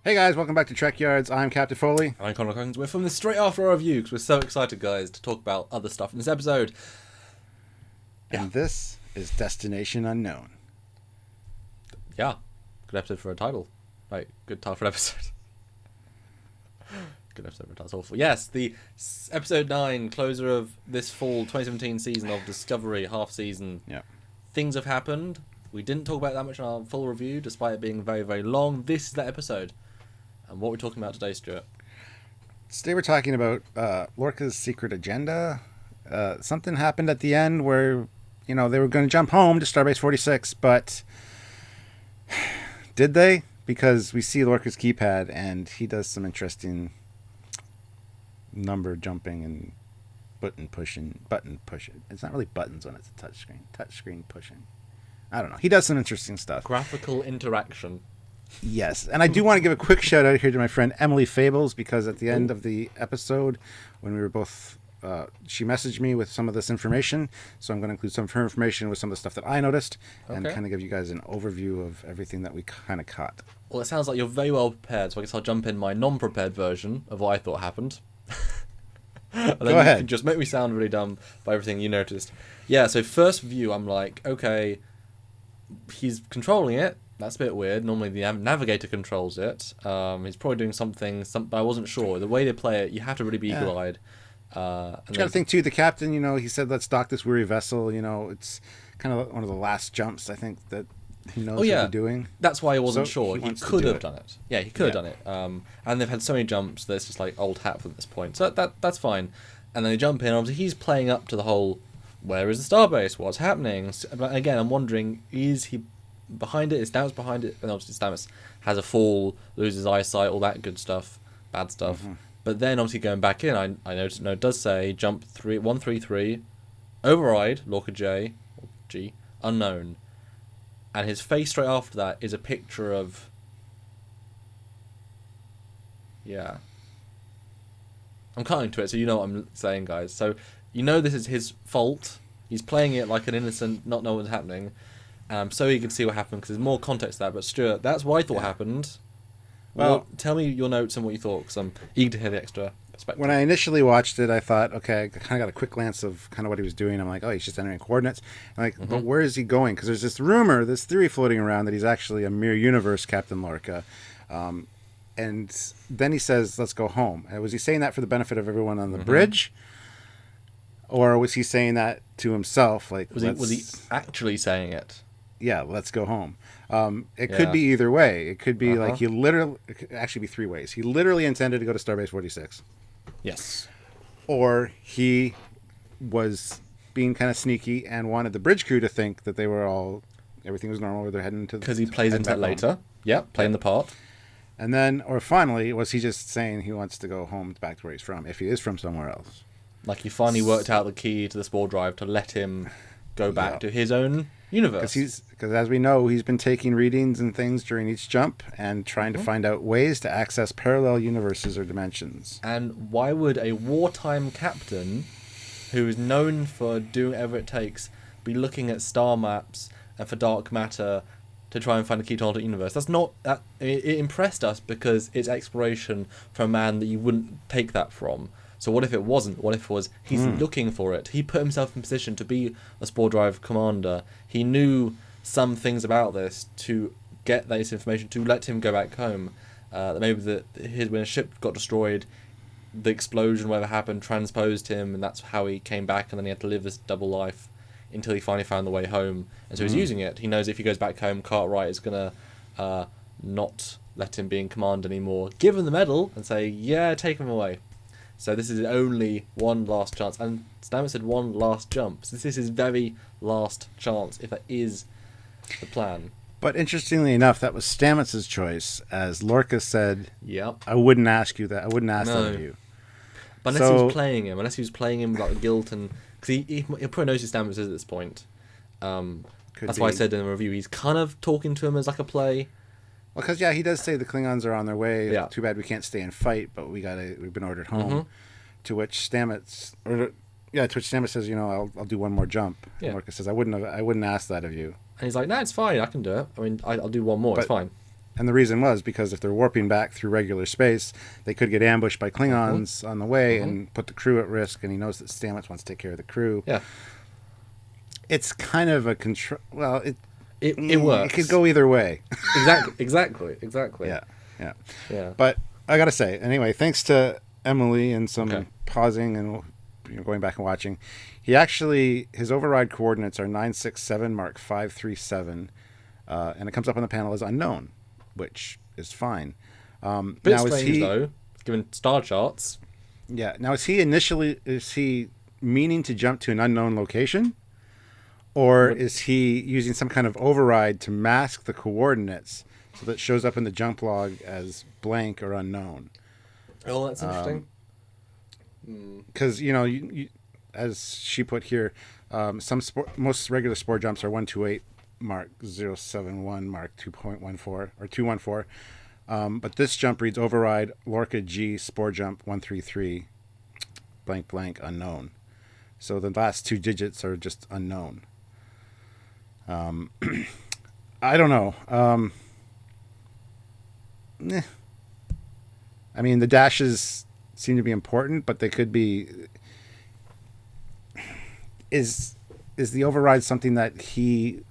Hey guys, welcome back to Trekyards. I'm Captain Foley. I'm Captain Locas. We're from this straight after our review because we're so excited, guys, to talk about other stuff in this episode. And this is Destination Unknown. Yeah, good episode for a title. Right, good title for an episode. Good episode for a title. It's awful. Yes, the episode 9, closer of this fall 2017 season of Discovery, half season. Yeah. Things have happened. We didn't talk about it that much in our full review, despite it being very, very long. This is that episode. And what we're talking about today, Stuart? Today we're talking about Lorca's secret agenda. Something happened at the end where, they were going to jump home to Starbase 46, but did they? Because we see Lorca's keypad and he does some interesting number jumping and button pushing. It's not really buttons when it's a touchscreen. Touchscreen pushing. I don't know. He does some interesting stuff. Graphical interaction. Yes, and I do want to give a quick shout out here to my friend Emily Fables, because at the end of the episode, when we were both, she messaged me with some of this information, so I'm going to include some of her information with some of the stuff that I noticed, and kind of give you guys an overview of everything that we kind of caught. Well, it sounds like you're very well prepared, so I guess I'll jump in my non-prepared version of what I thought happened. And then Go ahead. You can just make me sound really dumb by everything you noticed. Yeah, so first view, I'm like, okay, he's controlling it. That's a bit weird. Normally the navigator controls it. He's probably doing something, but I wasn't sure. The way they play it, you have to really be eagle-eyed. You got to think, too, the captain, he said, let's dock this weary vessel. It's kind of one of the last jumps, I think, that he knows what he's doing. That's why I wasn't sure. He could have done it. Yeah, he could have done it. And they've had so many jumps that it's just like old hat from this point. So that's fine. And then they jump in. Obviously, he's playing up to the whole, where is the starbase? What's happening? But again, I'm wondering, is he behind it? Is Stamets behind it? And obviously Stamets has a fall, loses eyesight, all that good stuff, bad stuff. Mm-hmm. But then obviously going back in, I noticed, it does say jump 133, override, Lorca J, or G, unknown. And his face straight after that is a picture of... Yeah. I'm cutting to it, so you know what I'm saying, guys. So, this is his fault. He's playing it like an innocent, not know what's happening. So he can see what happened, because there's more context to that. But Stuart, that's what I thought happened. Well, tell me your notes and what you thought, because I'm eager to hear the extra perspective. When I initially watched it, I thought, okay, I kind of got a quick glance of kind of what he was doing. I'm like, oh, he's just entering coordinates. I'm like, but where is he going? Because there's this rumor, this theory floating around that he's actually a mirror universe Captain Lorca. And then he says, let's go home. Was he saying that for the benefit of everyone on the bridge? Or was he saying that to himself? Like, was he actually saying it? Yeah, let's go home. It could be either way. It could be like it could actually be three ways. He literally intended to go to Starbase 46. Yes. Or he was being kind of sneaky and wanted the bridge crew to think that everything was normal, where they're heading to... Because he plays into that later. Yeah, playing the part. And then, or finally, was he just saying he wants to go home back to where he's from, if he is from somewhere else? Like he finally worked out the key to the spore drive to let him go back to his own universe. Because as we know, he's been taking readings and things during each jump and trying to find out ways to access parallel universes or dimensions. And why would a wartime captain who is known for doing whatever it takes be looking at star maps and for dark matter to try and find a key to an alternate universe? That's not that. It impressed us because it's exploration for a man that you wouldn't take that from. So what if it wasn't? What if it was he's looking for it? He put himself in position to be a spore drive commander. He knew some things about this to get this information to let him go back home. Maybe when his ship got destroyed, the explosion, whatever happened, transposed him, and that's how he came back, and then he had to live this double life until he finally found the way home. And so he's using it. He knows if he goes back home, Cartwright is going to not let him be in command anymore. Give him the medal and say, yeah, take him away. So this is only one last chance. And Stamets said one last jump. So this is his very last chance, if that is the plan. But interestingly enough, that was Stamets' choice. As Lorca said, "Yep, I wouldn't ask you that. I wouldn't ask that of you." But unless he was playing him, like guilt, and because he probably knows who Stamets is at this point. That's why I said in the review he's kind of talking to him as like a play. Well, because he does say the Klingons are on their way. Yeah. Too bad we can't stay and fight, but we've been ordered home. To which Stamets, or Yeah, to which Stamets says, I'll do one more jump. Yeah. And Lorca says, I wouldn't ask that of you. And he's like, no, it's fine. I can do it. I mean, I'll do one more. It's fine. And the reason was because if they're warping back through regular space, they could get ambushed by Klingons on the way and put the crew at risk. And he knows that Stamets wants to take care of the crew. Yeah. It's kind of a control. Well, it works. It could go either way. Exactly. Yeah. But I gotta say, anyway, thanks to Emily and some pausing and going back and watching, his override coordinates are 967 Mark 537, and it comes up on the panel as unknown, which is fine. Bit strange though, given star charts. Yeah. Now, is he meaning to jump to an unknown location, or is he using some kind of override to mask the coordinates so that it shows up in the jump log as blank or unknown? Oh, that's interesting. Because you, as she put here, most regular spore jumps are 128 Mark 071 Mark 2.14 or 214, but this jump reads override Lorca G spore jump 133 blank blank unknown. So the last two digits are just unknown. I don't know. I mean, the dashes seem to be important, but they could be. Is the override something that he?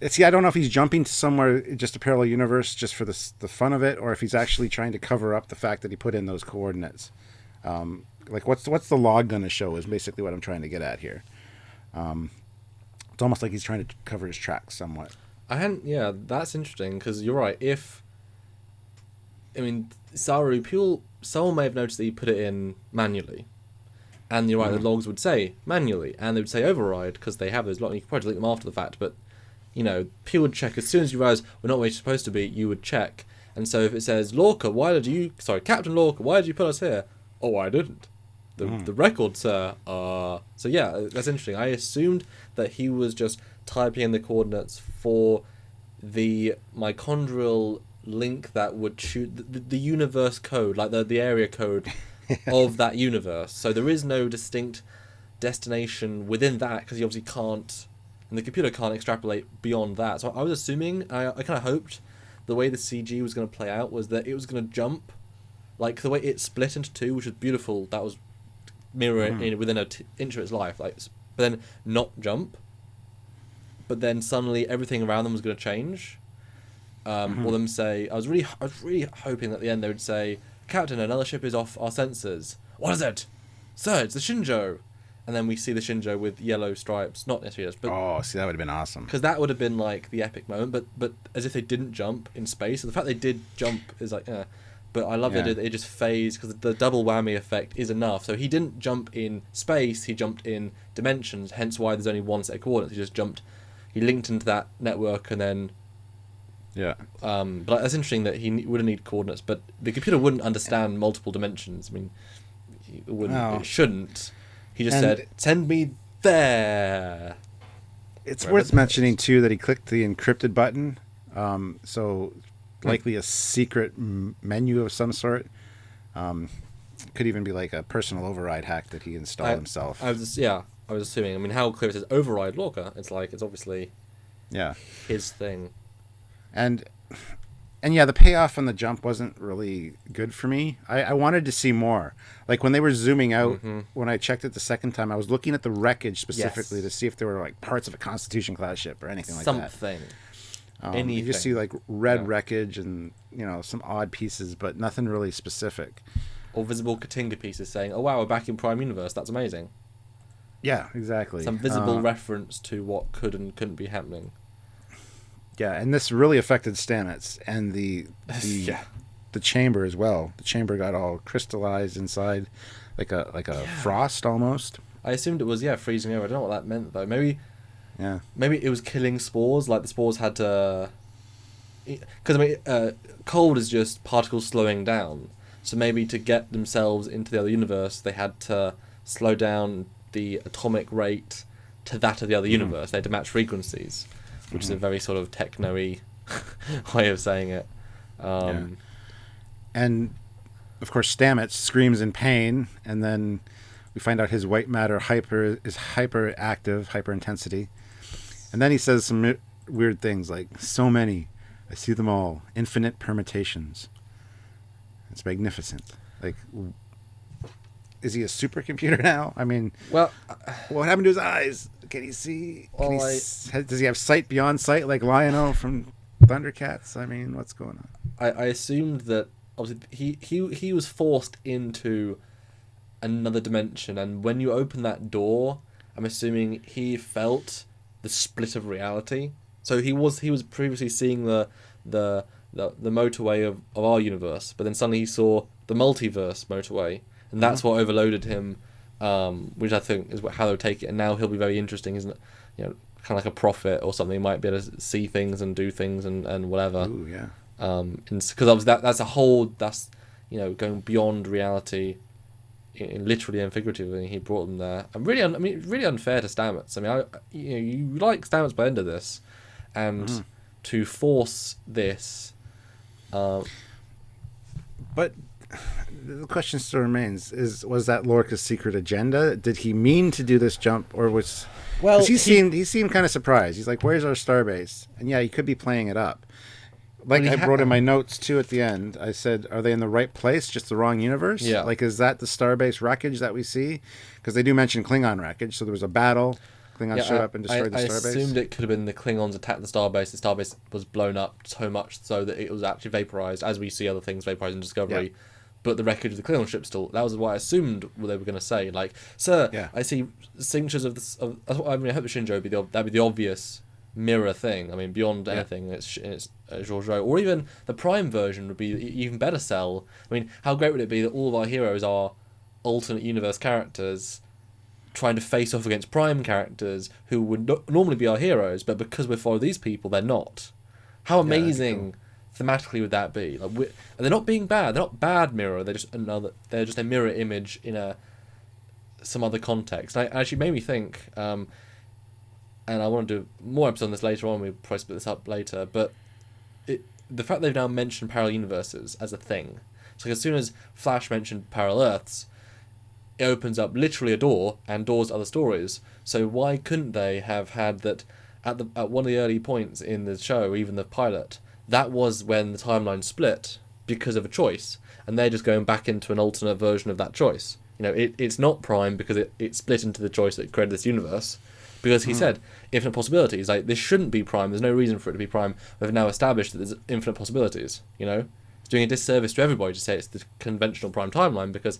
See, I don't know if he's jumping to somewhere, just a parallel universe, just for the fun of it, or if he's actually trying to cover up the fact that he put in those coordinates. Like, what's the log going to show is basically what I'm trying to get at here. It's almost like he's trying to cover his tracks somewhat. Yeah, that's interesting, because you're right. Saru, someone may have noticed that he put it in manually. And you're right, the logs would say manually, and they would say override, because they have those logs. You can probably delete them after the fact, but, people would check. As soon as you realize we're not where you're supposed to be, you would check. And so if it says, Lorca, Captain Lorca, why did you put us here? Oh, I didn't. The record, sir. So yeah, that's interesting. I assumed that he was just typing in the coordinates for the mitochondrial link that would shoot the universe code, like the area code of that universe. So there is no distinct destination within that, because he obviously can't, and the computer can't extrapolate beyond that. So I was assuming, I kind of hoped the way the CG was going to play out was that it was going to jump, like the way it split into two, which was beautiful. That was mirroring within an inch of its life, but then not jump. But then suddenly everything around them was going to change. Or them say, I was really hoping that at the end they would say, Captain, another ship is off our sensors. What is it? Sir, it's the Shinjo. And then we see the Shinjo with yellow stripes, not necessarily, but that would have been awesome. Because that would have been like the epic moment. But as if they didn't jump in space. So the fact they did jump is like, But I love it just phased, because the double whammy effect is enough. So he didn't jump in space, he jumped in dimensions, hence why there's only one set of coordinates. He linked into that network and then... Yeah. But that's interesting that he wouldn't need coordinates, but the computer wouldn't understand multiple dimensions. I mean, it shouldn't. He just said, send me there. It's worth mentioning, too, that he clicked the encrypted button. So... likely a secret menu of some sort. Could even be like a personal override hack that he installed himself. I was assuming. I mean, how clear it says override Lorca? It's like it's obviously his thing. And yeah, the payoff on the jump wasn't really good for me. I wanted to see more. Like when they were zooming out, when I checked it the second time, I was looking at the wreckage specifically to see if there were like parts of a Constitution class ship or anything like that. Something. You just see like red wreckage and some odd pieces, but nothing really specific. Or visible Katinga pieces saying, "Oh wow, we're back in Prime Universe. That's amazing." Yeah, exactly. Some visible reference to what could and couldn't be happening. Yeah, and this really affected Stamets and the chamber as well. The chamber got all crystallized inside, like a frost almost. I assumed it was freezing over. I don't know what that meant though. Maybe it was killing spores. Like the spores had to, because cold is just particles slowing down. So maybe to get themselves into the other universe, they had to slow down the atomic rate to that of the other universe. They had to match frequencies, which is a very sort of techno-y way of saying it. And of course, Stamets screams in pain, and then We find out his white matter is hyperactive, hyper intensity. And then he says some weird things like, so many, I see them all, infinite permutations. It's magnificent. Like, is he a supercomputer now? I mean, Well, what happened to his eyes? Can he see? Does he have sight beyond sight like Lion-O from Thundercats? I mean, what's going on? I assumed that obviously he was forced into another dimension, and when you open that door, I'm assuming he felt the split of reality. So he was previously seeing the motorway of our universe, but then suddenly he saw the multiverse motorway, and that's what overloaded him, which I think is how they'll take it. And now he'll be very interesting, isn't it? You know, kind of like a prophet or something. He might be able to see things and do things and whatever. Ooh, yeah. Because obviously that's going beyond reality, in literally and figuratively. He brought them there, and really unfair to Stamets. I mean, you like Stamets by the end of this, and to force this. But the question still remains: was that Lorca's secret agenda? Did he mean to do this jump, or was? Well, he seemed kind of surprised. He's like, "Where's our starbase?" And yeah, he could be playing it up. Like I wrote in my notes too at the end, I said, "Are they in the right place? Just the wrong universe?" Yeah. Like, is that the starbase wreckage that we see? Because they do mention Klingon wreckage. So there was a battle. Klingons showed up and destroyed the starbase. I assumed it could have been the Klingons attacked the starbase. The starbase was blown up so much so that it was actually vaporized, as we see other things vaporized in Discovery. Yeah. But the wreckage of the Klingon ship still. That was what I assumed what they were going to say. Like, sir, I see signatures of this. I mean, I hope the Shinjo that'd be the obvious mirror thing. I mean, beyond anything, it's Georgiou, or even the Prime version would be even better sell. I mean, how great would it be that all of our heroes are alternate universe characters trying to face off against Prime characters who would normally be our heroes, but because we follow these people, they're not. How amazing thematically would that be? Like, and they're not being bad. They're not bad mirror. They're just a mirror image in some other context. And it actually made me think. And I want to do more episodes on this later on. We'll probably split this up later. But the fact they've now mentioned parallel universes as a thing. So as soon as Flash mentioned parallel Earths, it opens up literally a door and doors to other stories. So why couldn't they have had that at one of the early points in the show, even the pilot, that was when the timeline split because of a choice. And they're just going back into an alternate version of that choice. You know, it's not Prime because it split into the choice that created this universe. Because he said, infinite possibilities. Like, this shouldn't be Prime. There's no reason for it to be Prime. We've now established that there's infinite possibilities, you know? It's doing a disservice to everybody to say it's the conventional Prime timeline, because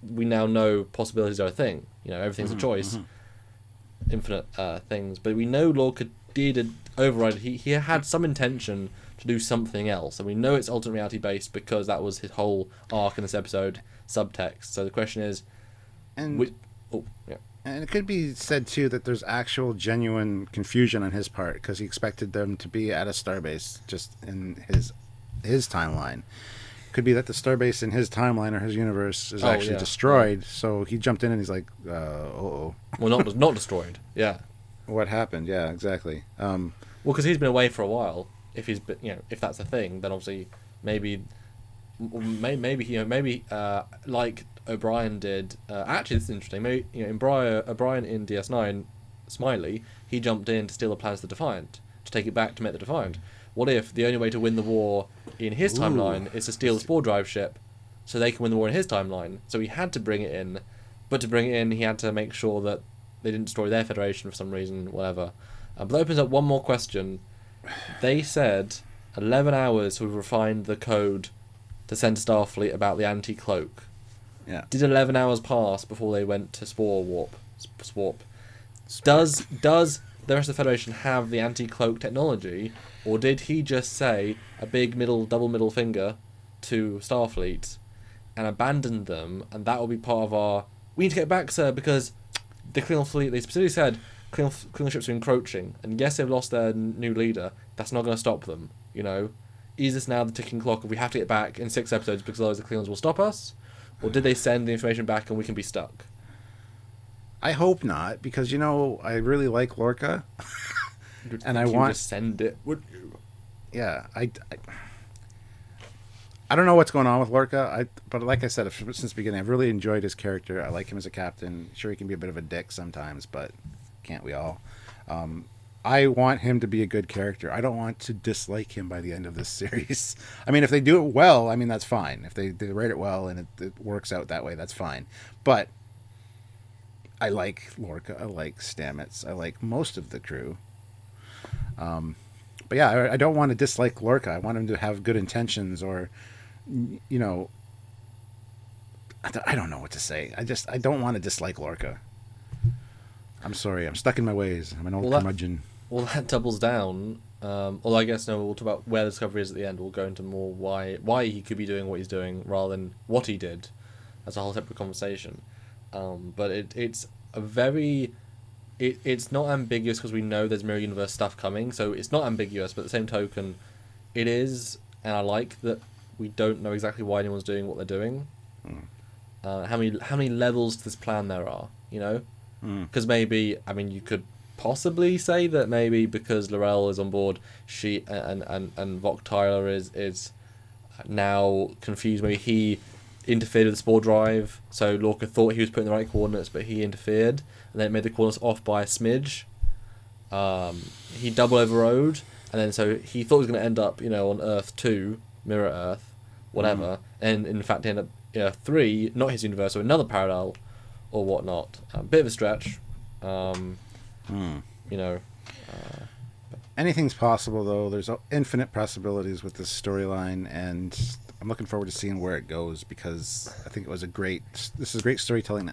we now know possibilities are a thing. You know, everything's a choice. Infinite things. But we know Lorca did override. He had some intention to do something else. And we know it's alternate reality based because that was his whole arc in this episode, subtext. So the question is... And it could be said, too, that there's actual genuine confusion on his part because he expected them to be at a starbase just in his timeline. Could be that the starbase in his timeline or his universe is actually destroyed, so he jumped in and he's like, uh-oh. Well, not destroyed, yeah. What happened? Yeah, exactly. Well, because he's been away for a while. If if that's a thing, then obviously maybe like O'Brien did. Actually, this is interesting. Maybe O'Brien in DS9, Smiley, he jumped in to steal the plans of the Defiant, to take it back to make the Defiant. What if the only way to win the war in his timeline is to steal the Spore Drive ship, so they can win the war in his timeline? So he had to bring it in, but to bring it in, he had to make sure that they didn't destroy their Federation for some reason, whatever. But that opens up one more question. They said 11 hours to refine the code to send Starfleet about the anti-cloak. Yeah. Did 11 hours pass before they went to Swarp? Does the rest of the Federation have the anti-cloak technology, or did he just say a big double middle finger to Starfleet and abandon them, and that will be part of our... We need to get back, sir, because the Klingon fleet, they specifically said Klingon ships are encroaching, and yes, they've lost their new leader. That's not going to stop them, you know? Is this now the ticking clock of we have to get back in 6 episodes because otherwise the Klingons will stop us? Or did they send the information back and we can be stuck? I hope not, because, I really like Lorca. And I want to send it, would you? Yeah, I don't know what's going on with Lorca. But like I said, since the beginning, I've really enjoyed his character. I like him as a captain. Sure, he can be a bit of a dick sometimes, but can't we all? I want him to be a good character. I don't want to dislike him by the end of this series. I mean, if they do it well, I mean, that's fine. If they write it well and it works out that way, that's fine. But I like Lorca. I like Stamets. I like most of the crew. But yeah, I don't want to dislike Lorca. I want him to have good intentions, or, you know, I don't know what to say. I don't want to dislike Lorca. I'm sorry. I'm stuck in my ways. I'm an old curmudgeon. Well, that doubles down. Although I guess no, we'll talk about where the discovery is at the end. We'll go into more why he could be doing what he's doing rather than what he did. That's a whole separate conversation. But it's a very... It's not ambiguous because we know there's mirror universe stuff coming, so it's not ambiguous, but at the same token, it is, and I like that we don't know exactly why anyone's doing what they're doing. How many levels to this plan there are, you know? Because maybe, I mean, you could possibly say that maybe because L'Rell is on board, she and Vok Tyler is now confused. Maybe he interfered with the spore drive, so Lorca thought he was putting the right coordinates, but he interfered, and then it made the coordinates off by a smidge. He double overrode, and then so he thought he was going to end up, you know, on Earth 2, Mirror Earth, whatever, and in fact end up Earth 3, not his universe, or another parallel, or whatnot. Bit of a stretch, you know. Anything's possible, though. There's infinite possibilities with this storyline, and I'm looking forward to seeing where it goes, because I think this is a great storytelling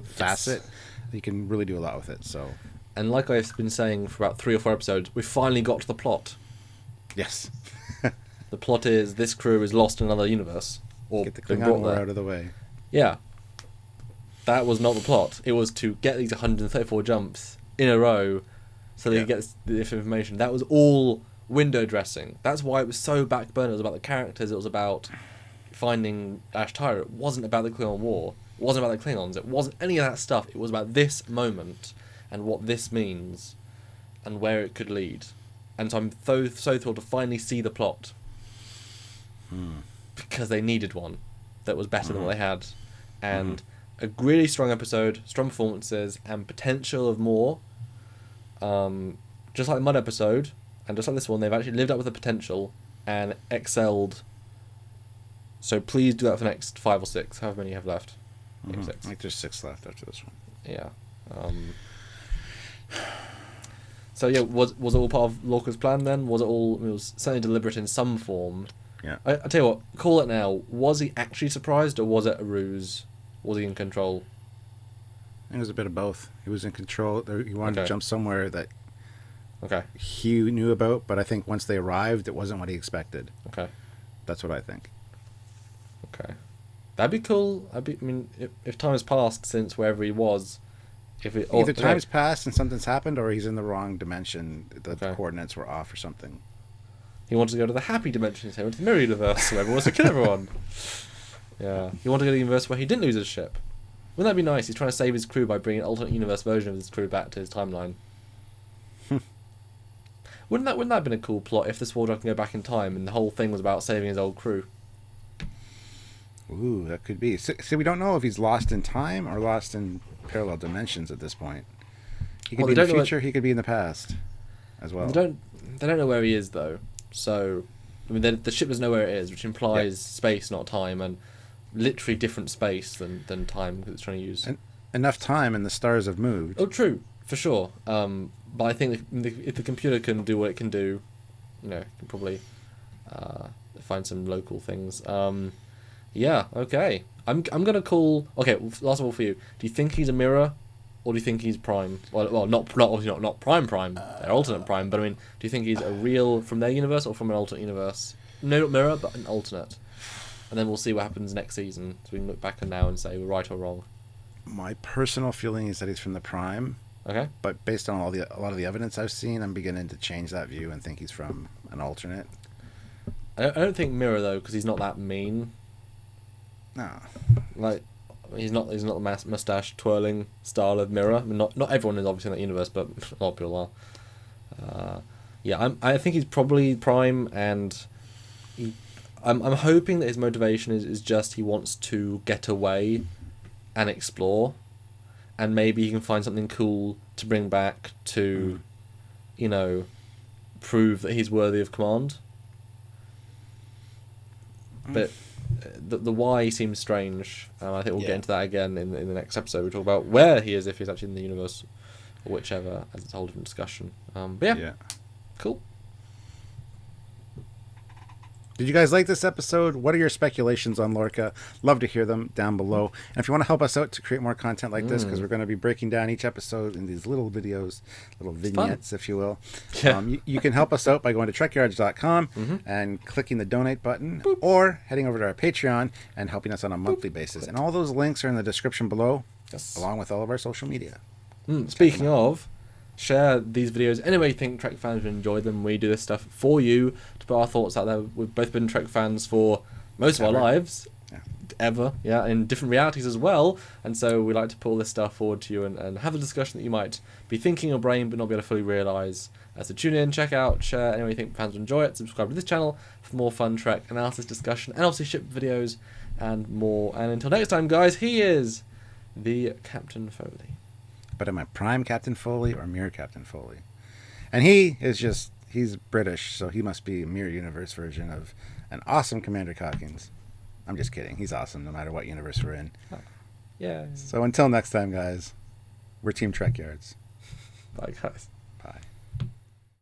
facet. Yes. You can really do a lot with it. So, and like I've been saying for about 3 or 4 episodes, we finally got to the plot. Yes. The plot is this crew is lost in another universe, or get the Klingon war out of the way. Yeah. That was not the plot. It was to get these 134 jumps in a row so that you get the information. That was all window dressing. That's why it was so backburner. It was about the characters. It was about finding Ash Tyler. It wasn't about the Klingon War. It wasn't about the Klingons. It wasn't any of that stuff. It was about this moment and what this means and where it could lead. And so I'm so thrilled to finally see the plot. Because they needed one that was better than what they had. And a really strong episode, strong performances, and potential of more. Just like the Mud episode, and just like this one, they've actually lived up with the potential and excelled. So please do that for the next 5 or 6, however many you have left. I think there's 6 left after this one. Yeah. So yeah, was it all part of Lorca's plan then? Was it all? It was certainly deliberate in some form. Yeah. I tell you what, call it now. Was he actually surprised, or was it a ruse? Was he in control? It was a bit of both. He was in control. He wanted to jump somewhere that he knew about, but I think once they arrived, it wasn't what he expected. Okay. That's what I think. Okay. That'd be cool. I mean, if time has passed since wherever he was, either time's passed and something's happened, or he's in the wrong dimension. The coordinates were off or something. He wanted to go to the happy dimension. He went to the mirror universe where everyone wants to kill everyone. Yeah. He wanted to go to the universe where he didn't lose his ship. Wouldn't that be nice? He's trying to save his crew by bringing an alternate universe version of his crew back to his timeline. Wouldn't that have been a cool plot if the Spore Drive can go back in time and the whole thing was about saving his old crew? Ooh, that could be. So we don't know if he's lost in time or lost in parallel dimensions at this point. He could be in the future. He could be in the past, as well. They don't know where he is though. So, I mean, the ship doesn't know where it is, which implies space, not time, and literally different space than time because it's trying to use enough time, and the stars have moved. Oh, true, for sure. But I think if the computer can do what it can do, you know, it can probably find some local things. Yeah, okay. I'm gonna call. Okay, last of all for you. Do you think he's a mirror, or do you think he's Prime? Well, not Prime. They're alternate Prime. But I mean, do you think he's a real from their universe or from an alternate universe? No, not mirror, but an alternate. And then we'll see what happens next season. So we can look back on now and say we're right or wrong. My personal feeling is that he's from the Prime. Okay. But based on a lot of the evidence I've seen, I'm beginning to change that view and think he's from an alternate. I don't think mirror though, because he's not that mean. No. Like, he's not the mustache twirling style of mirror. I mean, not everyone is obviously in that universe, but a lot of people are. Yeah, I think he's probably Prime, and I'm hoping that his motivation is just he wants to get away and explore, and maybe he can find something cool to bring back to, you know, prove that he's worthy of command. But the why seems strange. I think we'll get into that again in the next episode. We'll talk about where he is, if he's actually in the universe, or whichever, as it's a whole different discussion. But yeah, cool. Did you guys like this episode? What are your speculations on Lorca? Love to hear them down below. And if you want to help us out to create more content like this, because we're going to be breaking down each episode in these little videos, little vignettes, if you will. Yeah. You can help us out by going to Trekyards.com and clicking the donate button, or heading over to our Patreon and helping us on a monthly basis. And all those links are in the description below, along with all of our social media. Speaking of, share these videos any way you think Trek fans would enjoy them. We do this stuff for you to put our thoughts out there. We've both been Trek fans for most of our lives, in different realities as well, and so we like to put all this stuff forward to you and have a discussion that you might be thinking in your brain but not be able to fully realise. So tune in, check out, share any way you think fans would enjoy it, subscribe to this channel for more fun Trek analysis, discussion, and obviously ship videos and more. And until next time, guys, he is the Captain Foley. But am I Prime Captain Foley or Mirror Captain Foley? And he's British, so he must be a Mirror Universe version of an awesome Commander Calkins. I'm just kidding. He's awesome no matter what universe we're in. Yeah. So until next time, guys, we're Team Trekyards. Bye, guys. Bye.